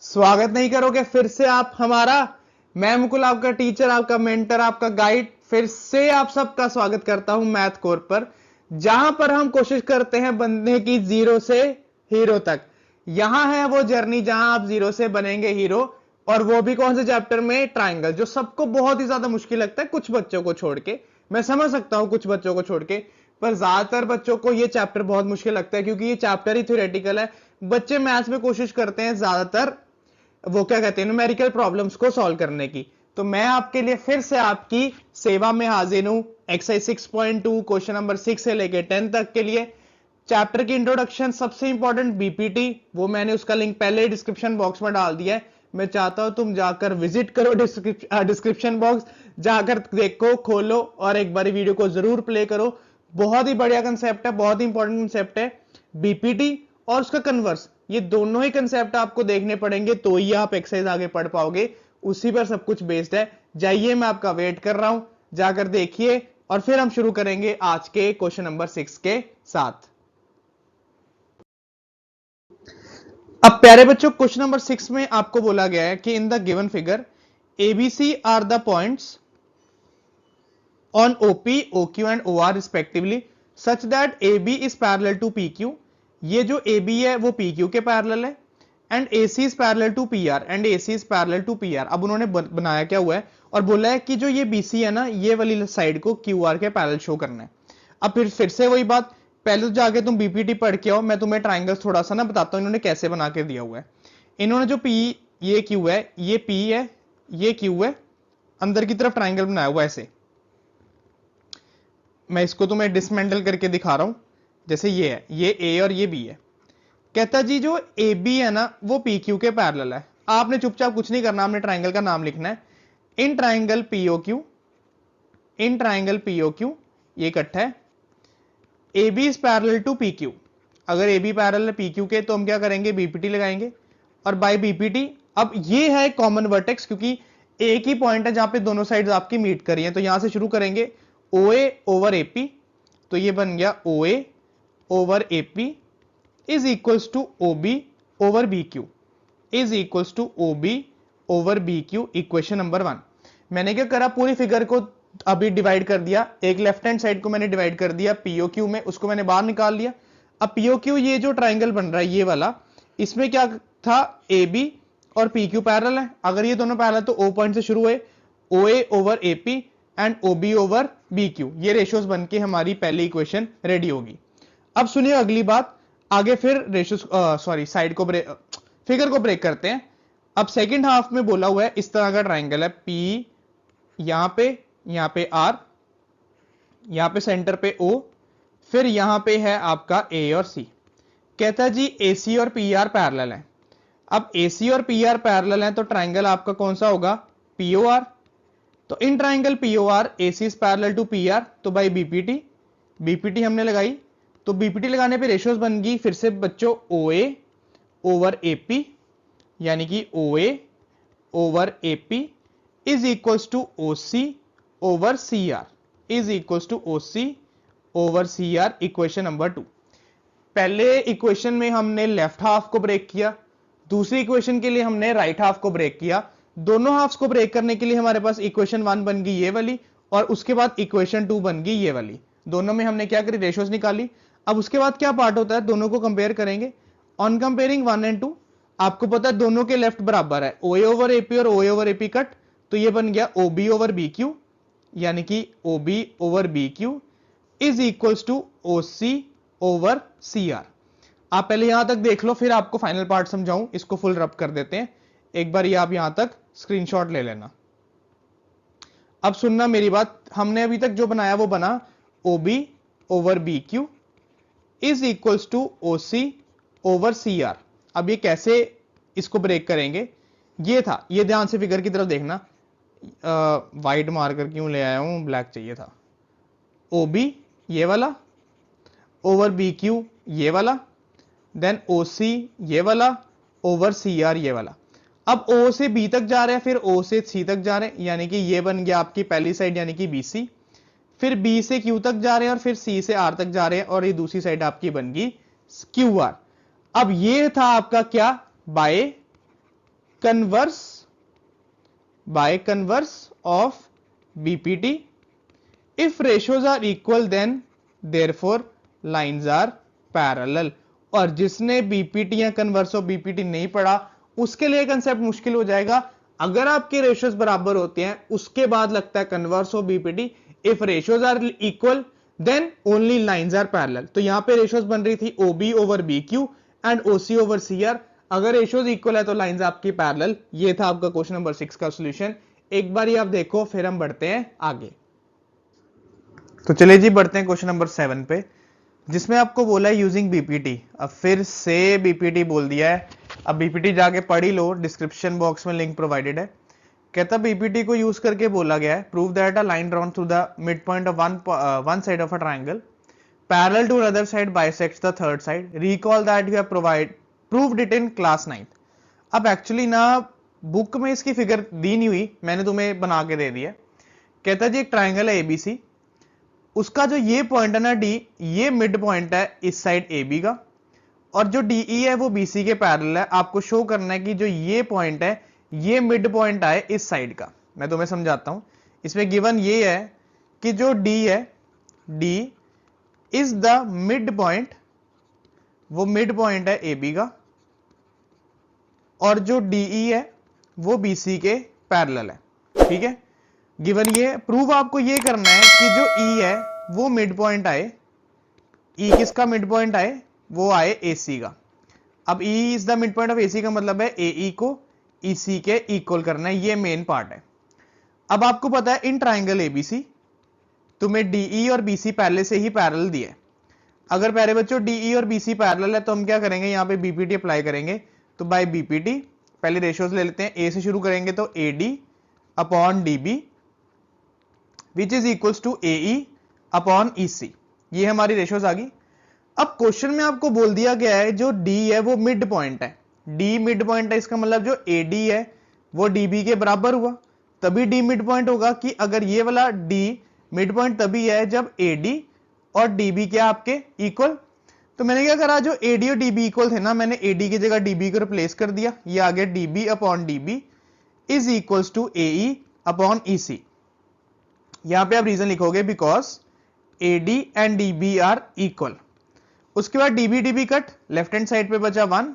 स्वागत नहीं करोगे फिर से आप हमारा। मैं मुकुल, आपका टीचर, आपका मेंटर, आपका गाइड, फिर से आप सबका स्वागत करता हूं मैथ कोर पर, जहां पर हम कोशिश करते हैं बनने की जीरो से हीरो तक। यहां है वो जर्नी जहां आप जीरो से बनेंगे हीरो, और वो भी कौन से चैप्टर में? ट्राइंगल, जो सबको बहुत ही ज्यादा मुश्किल लगता है कुछ बच्चों को छोड़ के। मैं समझ सकता हूं कुछ बच्चों को छोड़ के, पर ज्यादातर बच्चों को ये चैप्टर बहुत मुश्किल लगता है, क्योंकि ये चैप्टर ही थ्योरेटिकल है। बच्चे मैथ्स में कोशिश करते हैं ज्यादातर, वो क्या कहते हैं, न्यूमेरिकल प्रॉब्लम्स को सॉल्व करने की। तो मैं आपके लिए फिर से आपकी सेवा में हाजिर हूं। एक्सरसाइज 6.2 क्वेश्चन नंबर 6 से लेके 10 तक के लिए चैप्टर की इंट्रोडक्शन, सबसे इंपॉर्टेंट बीपीटी, वो मैंने उसका लिंक पहले ही डिस्क्रिप्शन बॉक्स में डाल दिया है। मैं चाहता हूं तुम जाकर विजिट करो डिस्क्रिप्शन बॉक्स, जाकर देखो, खोलो और एक बार वीडियो को जरूर प्ले करो। बहुत ही बढ़िया कंसेप्ट है, बहुत ही इंपॉर्टेंट कंसेप्ट है बीपीटी और उसका कन्वर्स। ये दोनों ही कंसेप्ट आपको देखने पड़ेंगे तो ही आप एक्सरसाइज आगे पढ़ पाओगे, उसी पर सब कुछ बेस्ड है। जाइए, मैं आपका वेट कर रहा हूं, जाकर देखिए और फिर हम शुरू करेंगे आज के क्वेश्चन नंबर 6 के साथ। अब प्यारे बच्चों, क्वेश्चन नंबर 6 में आपको बोला गया है कि in the given figure ABC are the points on OP, OQ and OR respectively such that AB is parallel to PQ। ये जो AB है वो PQ के पैरेलल है, and AC is parallel to PR and AC is parallel to PR। अब उन्होंने बनाया क्या हुआ है और बोला है कि जो ये BC है ना, ये वाली साइड को QR के पैरेलल शो करना है। अब फिर से वही बात, पहले तो जाके तुम BPT पढ़ के आओ, मैं तुम्हें ट्राइंगल्स थोड़ा सा ना बताता हूं इन्होंने कैसे बना के दिया हुआ है। इन्होंने जो P, ये Q है, ये P है, ये Q है, अंदर की तरफ ट्राइंगल बनाया हुआ है ऐसे। मैं इसको तुम्हें डिसमेंटल करके दिखा रहा हूं। जैसे ये है, ये ए और ये बी है। कहता जी जो ए बी है ना वो पी क्यू के पैरेलल है। आपने चुपचाप कुछ नहीं करना, आपने ट्राइंगल का नाम लिखना है, in triangle PO Q, in triangle PO Q, ये इकट्ठा है। A B is parallel to P Q. अगर ए बी पैरेलल है पी क्यू के तो हम क्या करेंगे, बीपीटी लगाएंगे, और बाय बीपीटी अब ये है कॉमन वर्टेक्स, क्योंकि एक ही पॉइंट है जहां पे दोनों साइड्स आपकी मीट कर रही हैं। तो यहां से शुरू करेंगे OA ओवर AP, तो ये बन गया OA over AP is equals to OB over BQ is equals to OB over BQ, equation number 1। मैंने क्या करा, पूरी फिगर को अभी डिवाइड कर दिया, एक लेफ्ट हैंड साइड को मैंने डिवाइड कर दिया POQ में, उसको मैंने बाहर निकाल लिया। अब POQ ये जो ट्राइंगल बन रहा है ये वाला, इसमें क्या था, AB और PQ पैरेलल है। अगर ये दोनों पैरेलल तो O पॉइंट से शुरू हुए, OA over AP and OB over BQ, ये रेशियोज बन के हमारी पहली इक्वेशन रेडी होगी। अब सुनिए अगली बात, आगे फिर रेशियोज साइड को फिगर को ब्रेक करते हैं। अब सेकंड हाफ में बोला हुआ है इस तरह का ट्राइंगल है, P यहां पे R, यहां पे सेंटर पे O, फिर यहां पे है आपका A और C। कहता है जी AC और PR पैरेलल है। अब AC और PR पैरेलल है तो ट्राइंगल आपका कौन सा होगा, POR। तो in triangle POR AC is parallel to PR, तो बाय बीपीटी हमने लगाई, तो बीपीटी लगाने पे रेशियोज बन गई फिर से बच्चों, OA ओवर AP, यानी कि OA over AP is equals to OC over CR, is equals to OC over CR, equation number 2। पहले इक्वेशन में हमने लेफ्ट हाफ को ब्रेक किया, दूसरी इक्वेशन के लिए हमने राइट हाफ को ब्रेक किया। दोनों हाफ्स को ब्रेक करने के लिए हमारे पास इक्वेशन 1 बन गई ये वाली, और उसके बाद इक्वेशन 2 बन गई ये वाली। दोनों में हमने क्या करी, रेशियोज निकाली। अब उसके बाद क्या पार्ट होता है, दोनों को कंपेयर करेंगे। ऑन कंपेयरिंग 1 एंड 2, आपको पता है दोनों के लेफ्ट बराबर है, OA ओवर AP और OA ओवर AP कट, तो ये बन गया OB ओवर BQ, यानी कि OB over BQ is equals to OC over CR। आप पहले यहां तक देख लो, फिर आपको फाइनल पार्ट समझाऊं। इसको फुल रब कर देते हैं एक बार, ये आप यहां तक स्क्रीनशॉट ले लेना। अब सुनना मेरी बात, हमने अभी तक जो बनाया वो बना OB over BQ is equals to OC over CR। अब ये कैसे इसको ब्रेक करेंगे, ये था, ये ध्यान से फिगर की तरफ देखना। वाइट मार्कर क्यों ले आया हूं, ब्लैक चाहिए था। OB ये वाला ओवर BQ ये वाला, देन OC ये वाला ओवर CR ये वाला। अब O से B तक जा रहे हैं, फिर O से C तक जा रहे हैं, यानी कि ये बन गया आपकी पहली साइड यानी कि BC, फिर B से Q तक जा रहे हैं और फिर C से R तक जा रहे हैं, और ये दूसरी साइड आपकी बन गई QR। अब ये था आपका क्या, by converse by converse of BPT. If ratios are equal then therefore lines are parallel. और जिसने BPT या कन्वर्स ऑफ BPT नहीं पढ़ा उसके लिए कंसेप्ट मुश्किल हो जाएगा। अगर आपके रेशियोज बराबर होते हैं उसके बाद लगता है converse of BPT। If ratios are equal then only lines are parallel. तो यहां पे रेशियोज बन रही थी OB over BQ and OC over CR। अगर रेशियोज इक्वल है तो लाइंस आपकी पैरेलल। ये था आपका क्वेश्चन नंबर 6 का सॉल्यूशन। एक बार ये आप देखो फिर हम बढ़ते हैं आगे। तो चलिए जी बढ़ते हैं क्वेश्चन नंबर 7 पे, जिसमें आपको बोला है यूजिंग बीपीटी। अब फिर से बीपीटी बोल दिया है। अब बीपीटी जाके पढ़ ही लो, डिस्क्रिप्शन बॉक्स में लिंक प्रोवाइडेड है। कहता बीपीटी को यूज करके बोला गया है prove that a line drawn through the mid point of one side of a triangle parallel to other side bisects the third side. Recall that you have proved it in class 9th। अब actually ना book में इसकी figure दी नहीं हुई, मैंने तुम्हें बना के दे दिया। कहता जी एक ट्राइंगल है एबीसी, उसका जो ये पॉइंट है ना डी, ये मिड पॉइंट है इस साइड एबी का, और जो डीई है वो बीसी के पैरेलल है। आपको शो करना है कि जो ये पॉइंट है ये मिड पॉइंट आए इस साइड का। मैं तुम्हें समझाता हूं। इसमें गिवन ये है कि जो डी है, D is the mid point, वो मिड पॉइंट है एबी का, और जो डीई है वो बीसी के पैरेलल है। ठीक है, गिवन ये प्रूव आपको ये करना है कि जो ई है वो मिड पॉइंट आए, ई किसका मिड पॉइंट आए, वो आए एसी का। अब E is the mid point of AC का मतलब है एई को ईसी के इक्वल करना है, ये मेन पार्ट है। अब आपको पता है इन ट्राइंगल एबीसी तुम्हें डीई और बीसी पहले से ही पैरेलल दिए। अगर प्यारे बच्चों डीई और बीसी पैरेलल है तो हम क्या करेंगे, यहां पे बीपीटी अप्लाई करेंगे। तो बाय बीपीटी पहले रेशियोज ले लेते हैं, ए से शुरू करेंगे तो AD upon DB which is equals to AE upon EC. ये हमारी रेशियोज आ गई। अब क्वेश्चन में आपको बोल दिया गया है जो डी है वो मिड पॉइंट है, डी मिड पॉइंट है, इसका मतलब जो एडी है वो डीबी के बराबर हुआ, तभी डी मिड पॉइंट होगा। कि अगर ये वाला डी मिड पॉइंट तभी है जब एडी और डीबी क्या आपके इक्वल। तो मैंने क्या करा, जो एडी और डीबी इक्वल थे ना, मैंने एडी की जगह डीबी को रिप्लेस कर दिया। ये आ गया DB upon DB is equals to AE upon EC. यहां पे आप रीजन लिखोगे because AD and DB are equal. उसके बाद DB DB cut, left hand side पे बचा 1,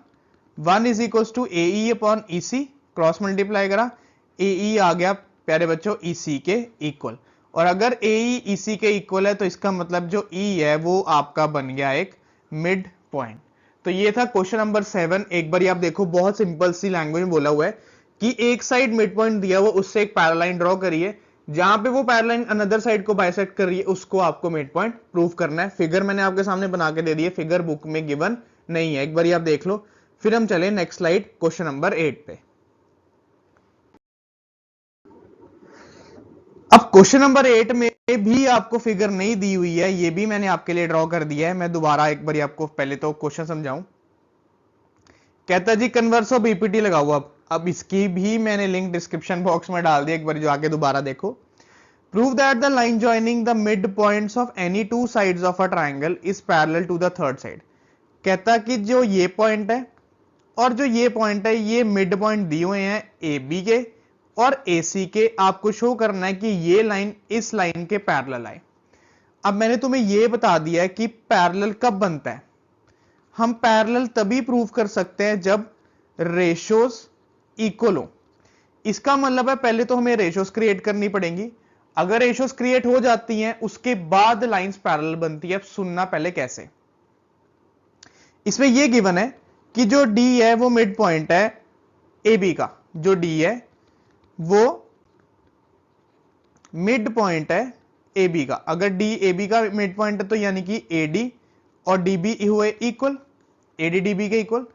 1 is equals to AE upon EC, cross multiply करा, एई आ गया प्यारे बच्चों ईसी के इक्वल। और अगर एई ईसी के इक्वल है तो इसका मतलब जो ई है वो आपका बन गया एक मिड पॉइंट। तो ये था क्वेश्चन नंबर 7। एक बार आप देखो, बहुत सिंपल सी लैंग्वेज में बोला हुआ है कि एक साइड मिड पॉइंट दिया हुआ, उससे एक पैरालाइन ड्रॉ करिए, जहां पे वो पैरालाइन अनदर साइड को बाइसेक्ट कर रही है उसको आपको मिड पॉइंट प्रूव करना है। फिगर मैंने आपके सामने बना के दे दी है, फिगर बुक में गिवन नहीं है, एक बार आप देख लो। फिर हम चले नेक्स्ट स्लाइड क्वेश्चन नंबर 8 पे। अब क्वेश्चन नंबर 8 में भी आपको फिगर नहीं दी हुई है, ये भी मैंने आपके लिए ड्रॉ कर दिया है। मैं दोबारा एक बार आपको पहले तो क्वेश्चन समझाऊं। कहता जी कन्वर्स ऑफ बीपीटी लगाओ। अब इसकी भी मैंने लिंक डिस्क्रिप्शन बॉक्स में डाल दिया, एक बार जो आके दोबारा देखो। Prove that the line joining the mid points of any two sides of a triangle is parallel to the third side. कहता कि जो ये पॉइंट है और जो ये पॉइंट है ये मिड पॉइंट दिए हुए हैं ए बी के और ए सी के। आपको शो करना है कि ये लाइन इस लाइन के पैरेलल आए। अब मैंने तुम्हें ये बता दिया है कि पैरेलल कब बनता है। हम पैरेलल तभी प्रूव कर सकते हैं जब रेशियोज इक्वल हो। इसका मतलब है पहले तो हमें रेशियोज क्रिएट करनी पड़ेंगी। अगर रेशियोज क्रिएट हो जाती हैं उसके बाद लाइंस पैरेलल बनती है। अब सुनना पहले कैसे। इसमें यह गिवन है कि जो डी है वो मिड पॉइंट है ए बी का, जो डी है वो मिड पॉइंट है ए बी का। अगर डी ए बी का मिड पॉइंट है तो यानी कि ए डी और डी बी हुए equal, A D D B के इक्वल।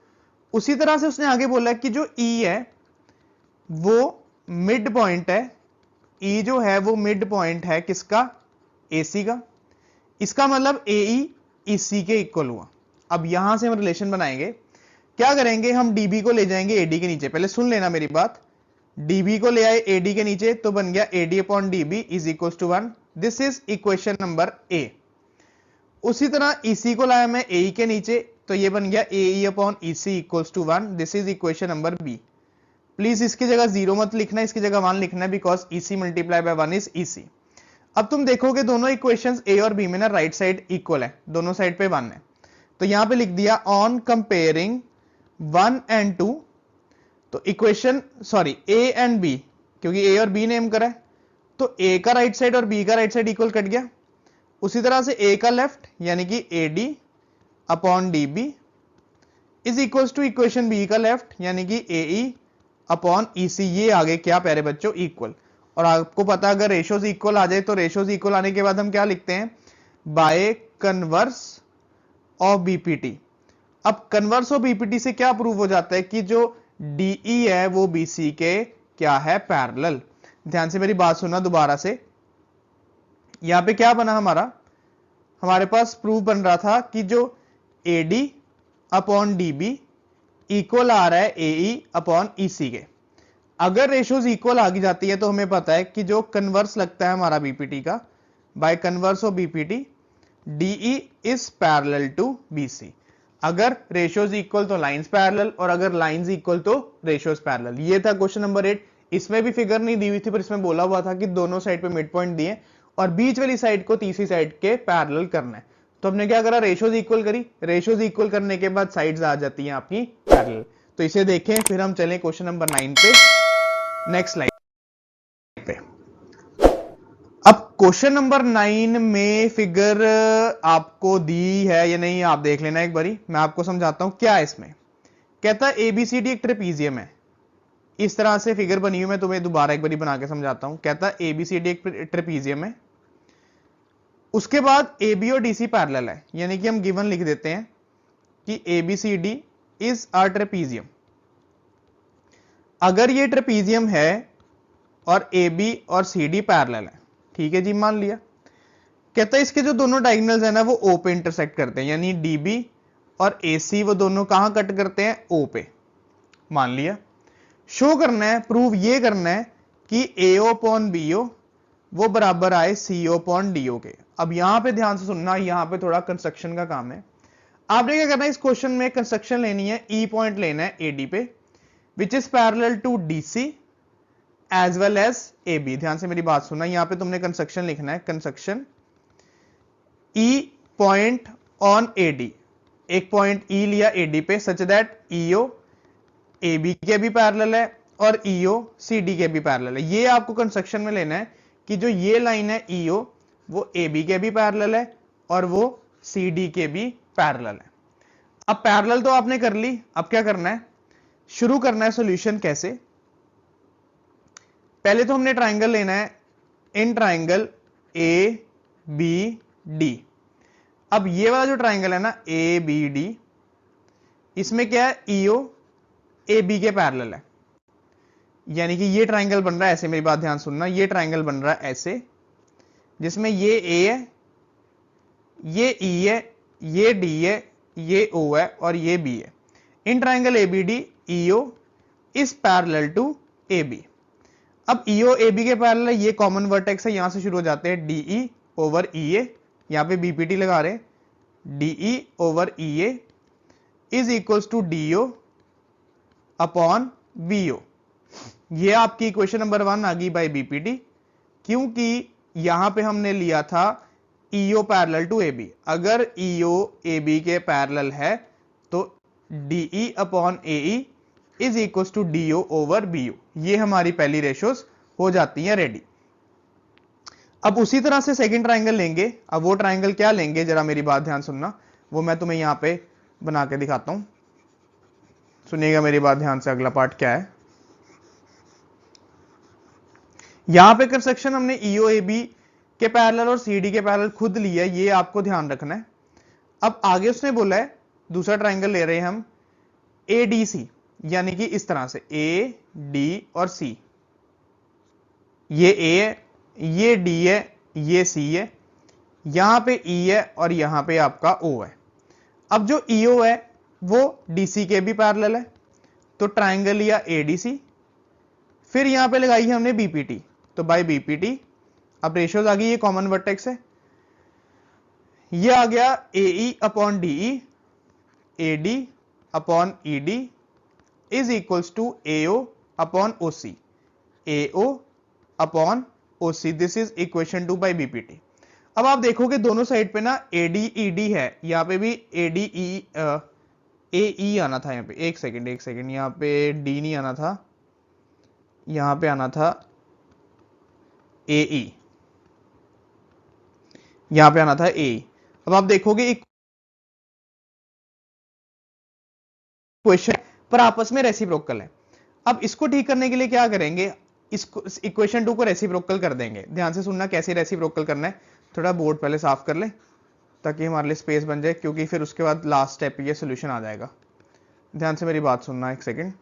उसी तरह से उसने आगे बोला कि जो ई है वो मिड पॉइंट है, ई जो है वो मिड पॉइंट है किसका, ए सी का। इसका मतलब ए ई ईसी के इक्वल हुआ। अब यहां से हम रिलेशन बनाएंगे। क्या करेंगे, हम डीबी को ले जाएंगे एडी के नीचे। पहले सुन लेना मेरी बात, डीबी को ले आए एडी के नीचे तो बन गया AD upon DB is equal to 1। This is equation number A. उसी तरह ईसी को लाया मैं ए के नीचे तो ये बन गया A upon EC equal to 1। This is equation number B. Please इसकी जगह 0 मत लिखना, इसकी जगह 1 लिखना है, because EC multiply by 1 is EC। अब तुम देखोगे दोनों इक्वेशंस ए और बी में ना राइट साइड इक्वल है, दोनों साइड पे 1 है, तो यहां पे लिख दिया ऑन कंपेयरिंग 1 एंड 2, तो equation sorry A and B, क्योंकि ए और बी नेम करा है, तो ए का राइट साइड और बी का राइट साइड इक्वल कट गया। उसी तरह से ए का लेफ्ट यानी कि AD upon DB is equals to equation B का लेफ्ट यानी कि AE अपॉन EC। ये आगे क्या प्यारे बच्चों इक्वल, और आपको पता अगर रेशोज इक्वल आ जाए तो रेशोज इक्वल आने के बाद हम क्या लिखते हैं, बाय कन्वर्स ऑफ BPT। अब कन्वर्स ऑफ BPT से क्या प्रूव हो जाता है कि जो DE है वो BC के क्या है, पैरेलल। ध्यान से मेरी बात सुनना दोबारा से, यहां पे क्या बना हमारे पास प्रूफ बन रहा था कि जो AD अपॉन DB इक्वल आ रहा है AE अपॉन EC के। अगर रेशोज इक्वल आ जाती है तो हमें पता है कि जो कन्वर्स लगता है हमारा BPT का, by converse of BPT DE is parallel to BC। अगर रेशोज इक्वल तो लाइंस पैरेलल, और अगर लाइंस इक्वल तो रेशोज पैरेलल। ये था क्वेश्चन नंबर 8। इसमें भी फिगर नहीं दी हुई थी, पर इसमें बोला हुआ था कि दोनों साइड पे मिड पॉइंट दिए और बीच वाली साइड को तीसरी साइड के पैरेलल करना है। तो हमने क्या करा, रेशोज इक्वल करी, रेशोज इक्वल करने के बाद साइड्स आ जाती हैं आपकी पैरेलल। तो इसे देखें, फिर हम चलें क्वेश्चन नंबर 9 पे, नेक्स्ट स्लाइड पे। अब क्वेश्चन नंबर 9 में फिगर आपको दी है या नहीं आप देख लेना एक बारी, मैं आपको समझाता हूं क्या है इसमें। कहता है ABCD एक ट्रेपीजियम है, इस तरह से फिगर बनी हुई, मैं तुम्हें दोबारा एक बारी बना के समझाता हूं। कहता है ABCD एक ट्रेपीजियम है, उसके बाद AB और DC पैरेलल है, यानी कि हम गिवन लिख देते हैं कि ABCD इज अ ट्रेपीजियम। अगर ये ट्रेपीजियम है और AB और CD पैरेलल है, ठीक है जी, मान लिया। कहता है इसके जो दोनों डायगोनल्स है ना वो O पे इंटरसेक्ट करते हैं, यानी DB और AC वो दोनों कहां कट करते हैं, O पे, मान लिया। शो करना है, प्रूव ये करना है कि AO अपॉन BO वो बराबर आए CO अपॉन DO के। अब यहां पे ध्यान से सुनना, यहां पे थोड़ा कंस्ट्रक्शन का काम है। आपने क्या करना है, इस क्वेश्चन में कंस्ट्रक्शन लेनी है, E पॉइंट लेना है AD पे, which is parallel to DC as well as AB। ध्यान से मेरी बात सुनना, यहां पे तुमने कंस्ट्रक्शन लिखना है, construction E point on AD, एक पॉइंट E लिया AD पे सच दैट EO AB के भी पैरेलल है और EO CD के भी पैरेलल है। ये आपको कंस्ट्रक्शन में लेना है कि जो ये लाइन है EO वो AB के भी पैरेलल है और वो CD के भी पैरेलल है। अब पैरेलल तो आपने कर ली, अब क्या करना है, शुरू करना है सॉल्यूशन। कैसे, पहले तो हमने ट्राइंगल लेना है, इन ट्राइंगल ABD। अब ये वाला जो ट्राइंगल है ना ABD, इसमें क्या है, EO AB के पैरेलल है, यानी कि ये ट्राइंगल बन रहा है ऐसे, मेरी बात ध्यान सुनना, ये ट्राइंगल बन रहा है ऐसे, जिसमें ये A है, ये E है, ये D है, ये O है और ये B है। In triangle ABD EO is parallel to AB। अब EO AB के पैरेलल है, ये कॉमन वर्टेक्स है, यहां से शुरू हो जाते हैं DE ओवर EA, यहां पे BPT लगा रहे हैं, DE over EA is equals to DO upon BO। ये आपकी इक्वेशन नंबर 1 आ गई बाय BPT, क्योंकि यहां पे हमने लिया था EO पैरेलल टू AB। अगर EO AB के पैरेलल है तो DE upon AE is equal to DO over BO। ये हमारी पहली रेशोज हो जाती हैं रेडी। अब उसी तरह से सेकंड ट्राइंगल लेंगे। अब वो ट्राइंगल क्या लेंगे, जरा मेरी बात ध्यान सुनना, वो मैं तुम्हें यहां पे बना के दिखाता हूं, सुनिएगा मेरी बात ध्यान से। अगला पार्ट क्या है, यहां पे कंस्ट्रक्शन हमने EO AB के पैरेलल और CD के पैरेलल खुद लिया है, ये आपको ध्यान रखना है। अब आगे उसने बोला है दूसरा ट्राइंगल ले रहे हैं हम ADC, यानी कि इस तरह से A D और C, ये A है, ये D है, ये C है, यहां पे E है और यहां पे आपका O है। अब जो EO है वो DC के भी पैरेलल है, तो ट्राइंगल लिया ADC, फिर यहां पे लगाई है हमने BPT, तो बाय BPT अब रेशियोज आ गई, ये कॉमन वर्टेक्स है, ये आ गया AE upon DE, AD upon ED is equals to AO upon OC, AO upon OC, this is equation 2 by BPT. अब आप देखोगे दोनों साइड पे ना एडी ईडी है, यहाँ पे भी एडी ए आना था, यहाँ पे एक सेकंड, यहाँ पे डी नहीं आना था, यहाँ पे आना था ए ई, यहाँ पे आना था ए। अब आप देखोगे इक्वेशन पर आपस में रेसिप्रोकल है। अब इसको ठीक करने के लिए क्या करेंगे, इसको इक्वेशन 2 को रेसिप्रोकल कर देंगे। ध्यान से सुनना कैसे रेसिप्रोकल करना है, थोड़ा बोर्ड पहले साफ कर ले ताकि हमारे लिए स्पेस बन जाए, क्योंकि फिर उसके बाद लास्ट स्टेप पे ये सोल्यूशन आ जाएगा। ध्यान से मेरी बात सुनना एक सेकंड।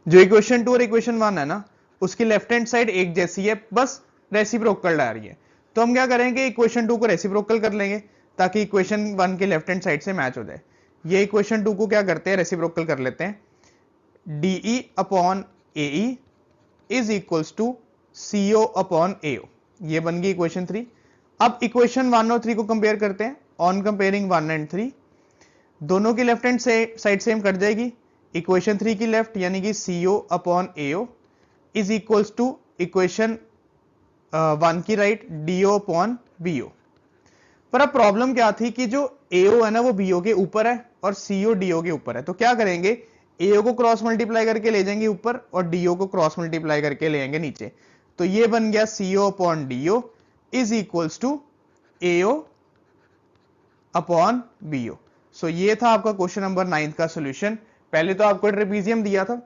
जो इक्वेशन 2 और इक्वेशन 1 है ना, उसकी लेफ्ट हैंड साइड एक जैसी है, बस रेसिप्रोकल आ रही है। तो हम क्या करेंगे, इक्वेशन 2 को रेसिप्रोकल कर लेंगे ताकि इक्वेशन 1 के लेफ्ट हैंड साइड से मैच हो जाए। ये इक्वेशन 2 को क्या करते हैं, रेसिप्रोकल कर लेते हैं। DE upon AE is equals to CO upon AO, ये बन गई इक्वेशन 3। अब इक्वेशन 1 और 3 को कंपेयर करते हैं। ऑन कंपेयरिंग 1 एंड 3, दोनों की left hand side same cut जाएगी। इक्वेशन 3 की लेफ्ट यानी कि CO upon AO is equals to equation 1 की राइट डीओ अपॉन बीओ। पर अब प्रॉब्लम क्या थी कि जो एओ है ना वो बीओ के ऊपर है और सीओ डीओ के ऊपर है। तो क्या करेंगे, एओ को क्रॉस मल्टीप्लाई करके ले जाएंगे ऊपर और डीओ को क्रॉस मल्टीप्लाई करके ले आएंगे नीचे। तो ये बन गया CO upon DO is equals to AO upon BO. So ये था आपका क्वेश्चन नंबर 9 का सॉल्यूशन। पहले तो आपको ट्रेपीजियम दिया था,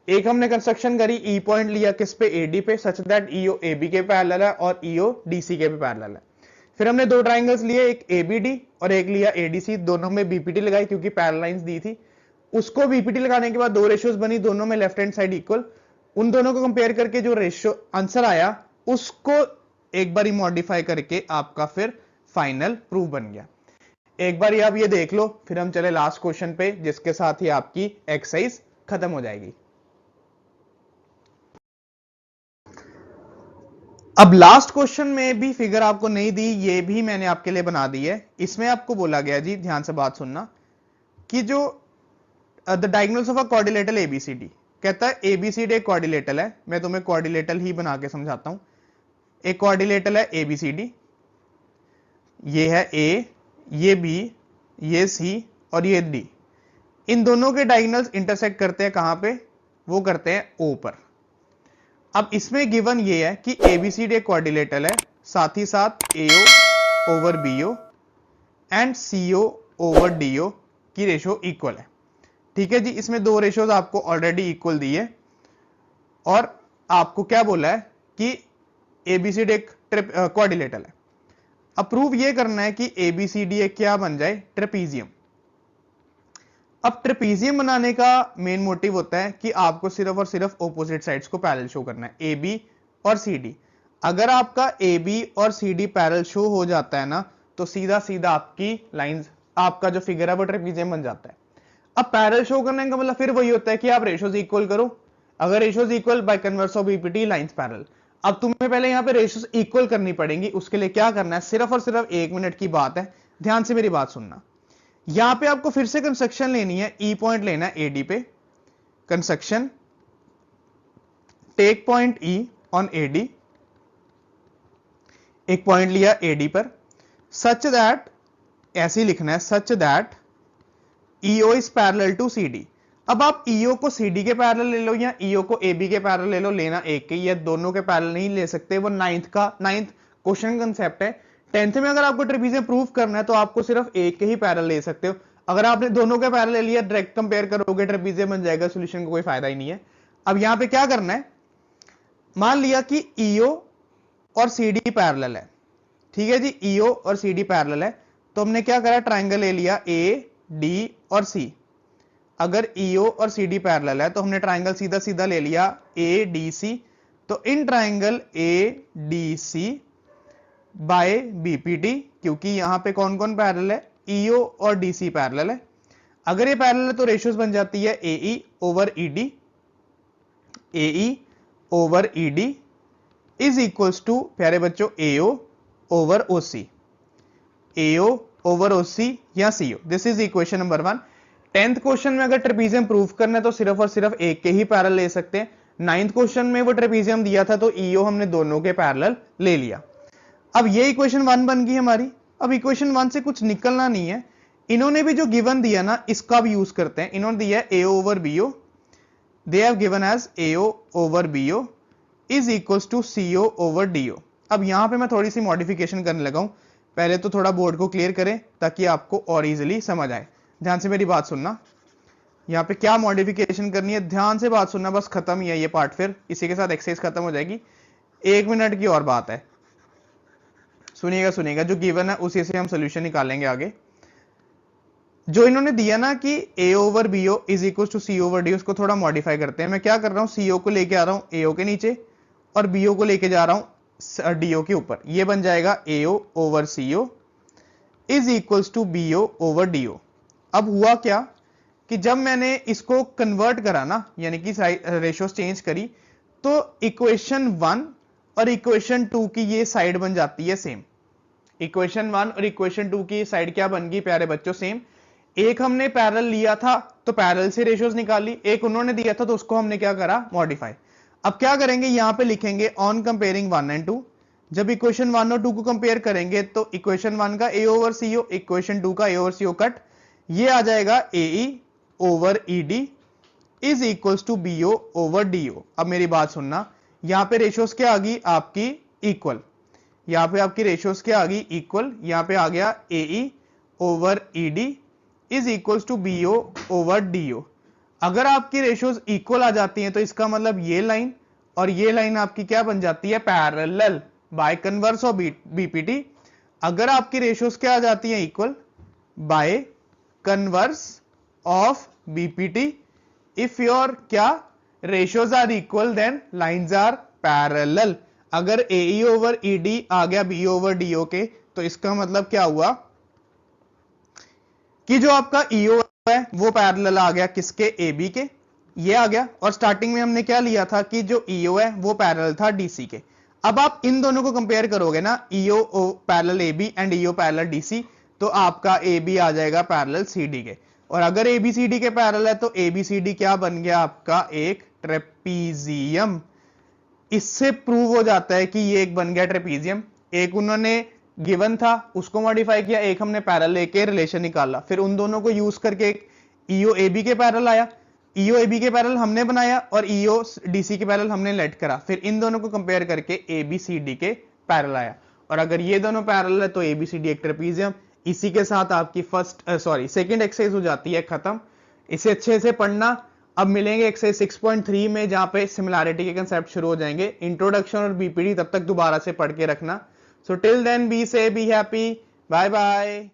एक हमने कंस्ट्रक्शन करी, ई पॉइंट लिया किस पे, एडी पे, सच दैट ईओ एबी के पैरेलल है और ईओ डीसी के पे पैरेलल है। फिर हमने दो ट्राइंगल्स लिए, एक एबीडी और एक लिया एडीसी, दोनों में बीपीटी लगाई क्योंकि पैरेलल लाइंस दी थी। उसको बीपीटी लगाने के बाद दो रेशियोज बनी, दोनों में लेफ्ट हैंड साइड इक्वल। उन दोनों को कंपेयर करके जो रेशियो आंसर आया उसको एक बार मॉडिफाई करके आपका फिर फाइनल प्रूफ बन गया। एक बार आप ये देख लो, फिर हम चले लास्ट क्वेश्चन पे, जिसके साथ ही आपकी एक्सरसाइज खत्म हो जाएगी। अब लास्ट क्वेश्चन में भी फिगर आपको नहीं दी, ये भी मैंने आपके लिए बना दी है। इसमें आपको बोला गया जी, ध्यान से बात सुनना, कि जो the diagonals of a quadrilateral ABCD, कहता है एबीसीडी एक क्वाड्रिलेटरल है। मैं तुम्हें क्वाड्रिलेटरल ही बना के समझाता हूं। एक क्वाड्रिलेटरल है एबीसीडी, ये है ए, ये बी, ये सी और ये डी। इन दोनों के डायगोनल्स इंटरसेक्ट करते हैं कहां पे, वो करते हैं ओ पर। अब इसमें गिवन ये है कि एबीसीडी एक क्वाड्रिलेटरल है, साथ ही साथ AO over BO and CO over DO की रेशियो इक्वल है। ठीक है जी, इसमें दो रेशियोज आपको ऑलरेडी इक्वल दी है और आपको क्या बोला है कि एबीसीडी एक क्वाड्रिलेटरल है। अब प्रूव ये करना है कि एबीसीडी एक क्या बन जाए, ट्रेपीजियम। अब ट्रेपीजियम बनाने का मेन मोटिव होता है कि आपको सिर्फ और सिर्फ ऑपोजिट साइड्स को पैरेलल शो करना है, ए बी और सी डी। अगर आपका ए बी और सी डी पैरेलल शो हो जाता है ना, तो सीधा सीधा आपकी लाइंस, आपका जो फिगर है वो ट्रेपीजियम बन जाता है। अब पैरेलल शो करने का मतलब फिर वही होता है कि आप रेशियोज इक्वल करो। अगर ratios equal, by converse of BPT lines parallel. अब तुम्हें पहले यहां पे रेशियोज इक्वल करनी पड़ेंगी। उसके लिए क्या करना है, सिर्फ और सिर्फ 1 मिनट की बात है, ध्यान से मेरी बात सुनना। यहां पे आपको फिर से कंस्ट्रक्शन लेनी है, ई पॉइंट लेना है एडी पे, construction, take point E on AD, एक पॉइंट लिया एडी पर, सच दैट, ऐसे ही लिखना है, such that EO is parallel to CD. अब आप ईओ को सीडी के पैरेलल ले लो या ईओ को एबी के पैरेलल ले लो, लेना एक के, या दोनों के पैरेलल नहीं ले सकते, वो नाइन्थ क्वेश्चन कंसेप्ट है। 10th में अगर आपको ट्रेपीजियम प्रूव करना है तो आपको सिर्फ एक के ही पैरेलल ले सकते हो। अगर आपने दोनों के पैरेलल ले लिया, डायरेक्ट कंपेयर करोगे, ट्रेपीजियम बन जाएगा, सॉल्यूशन का कोई फायदा ही नहीं है। अब यहां पे क्या करना है, मान लिया कि ईओ और सीडी पैरेलल है, ठीक है जी, ईओ और सीडी पैरेलल है, तो हमने क्या करा, ट्राइंगल ले लिया ए डी और सी। अगर ईओ और सीडी पैरेलल है तो हमने ट्राइंगल सीधा सीधा ले लिया ए डी सी। तो in triangle A D C by BPT, क्योंकि यहां पे कौन कौन पैरेलल है, ईओ और डीसी पैरेलल है। अगर ये पैरेलल है तो रेशियोज बन जाती है AE over ED, AE over ED is equals to, प्यारे बच्चों, AO over OC, AO over OC या CO. This is equation number 1। 10th question में अगर ट्रेपीजियम प्रूफ करना है तो सिर्फ और सिर्फ एक के ही पैरेलल ले सकते हैं। 9th क्वेश्चन में वो ट्रेपीजियम दिया था तो ईओ हमने दोनों के पैरेलल ले लिया। अब ये इक्वेशन 1 बन गई हमारी। अब इक्वेशन 1 से कुछ निकलना नहीं है, इन्होंने भी जो गिवन दिया ना इसका भी यूज करते हैं। इन्होंने दिया है AO over BO, they have given as AO over BO is equals to CO over DO। अब यहां पे मैं थोड़ी सी मॉडिफिकेशन करने लगा हूं, पहले तो थोड़ा बोर्ड को क्लियर करें ताकि आपको और इजीली समझ आए। ध्यान से मेरी बात सुनना, यहाँ पे क्या मॉडिफिकेशन करनी है ध्यान से बात सुनना, बस खत्म ही है ये पार्ट, फिर इसी के साथ एक्सरसाइज खत्म हो जाएगी। 1 मिनट की और बात है, सुनिएगा सुनिएगा, जो गिवन है उसी से हम सोल्यूशन निकालेंगे आगे। जो इन्होंने दिया ना कि A over BO is equal to C over D, उसको थोड़ा मॉडिफाई करते हैं। मैं क्या कर रहा हूं, CO को लेके आ रहा हूं AO के नीचे और BO को लेके जा रहा हूं DO के ऊपर। ये बन जाएगा AO over CO is equals to BO over DO। अब हुआ क्या कि जब मैंने इसको कन्वर्ट करा ना, यानी कि रेशियोज चेंज करी, तो इक्वेशन 1 और इक्वेशन 2 की ये साइड बन जाती है सेम। इक्वेशन 1 और इक्वेशन 2 की साइड क्या बन गई प्यारे बच्चों, सेम। एक हमने पैरेलल लिया था तो पैरेलल से रेशियोज निकाली, एक उन्होंने दिया था तो उसको हमने क्या करा, मॉडिफाई। अब क्या करेंगे, यहां पे लिखेंगे ऑन कंपेयरिंग 1 एंड 2। जब इक्वेशन 1 और 2 को कंपेयर करेंगे तो इक्वेशन 1 का A ओवर CO, इक्वेशन 2 का A ओवर CO कट, ये आ जाएगा AE over ED is equals to BO over DO। अब मेरी बात सुनना, यहां पे रेशियोज क्या आ गई आपकी, इक्वल। यहां पे आपकी रेशियोज क्या आ गई, इक्वल। यहां पे आ गया AE over ED is equals to BO over DO। अगर आपकी रेशियोज इक्वल आ जाती हैं तो इसका मतलब ये लाइन और ये लाइन आपकी क्या बन जाती है, parallel by converse of BPT। अगर आपकी रेशियोज क्या आ जाती है, equal by converse of BPT, if your क्या ratios are equal then lines are parallel. अगर AE ओवर ED आ गया BO ओवर DO के, तो इसका मतलब क्या हुआ कि जो आपका EO है वो पैरेलल आ गया किसके, AB के, ये आ गया। और स्टार्टिंग में हमने क्या लिया था कि जो EO है वो पैरेलल था DC के। अब आप इन दोनों को कंपेयर करोगे ना, EO parallel AB and EO parallel DC, तो आपका AB आ जाएगा पैरेलल CD के। और अगर ABCD के पैरेलल है तो ABCD क्या बन गया आपका, एक ट्रेपीजियम। इससे प्रूव हो जाता है कि ये एक बन गया ट्रेपीजियम। एक उन्होंने गिवन था उसको मॉडिफाई किया, एक हमने पैरेलल लेके रिलेशन निकाला, फिर उन दोनों को यूज करके एक EO AB के पैरेलल आया, EO AB के पैरेलल हमने बनाया और EO DC के पैरेलल हमने लेट करा, फिर इन दोनों को कंपेयर करके ABCD के पैरेलल आया। और अगर ये दोनों पैरेलल है तो ABCD एक ट्रेपीजियम। इसी के साथ आपकी सेकंड एक्सरसाइज हो जाती है खत्म। इसे अच्छे से पढ़ना। अब मिलेंगे एक्सरसाइज 6.3 में, जहां पे सिमिलैरिटी के कंसेप्ट शुरू हो जाएंगे। इंट्रोडक्शन और BPT तब तक दोबारा से पढ़ के रखना। सो टिल देन बी से बी हैप्पी, बाय बाय।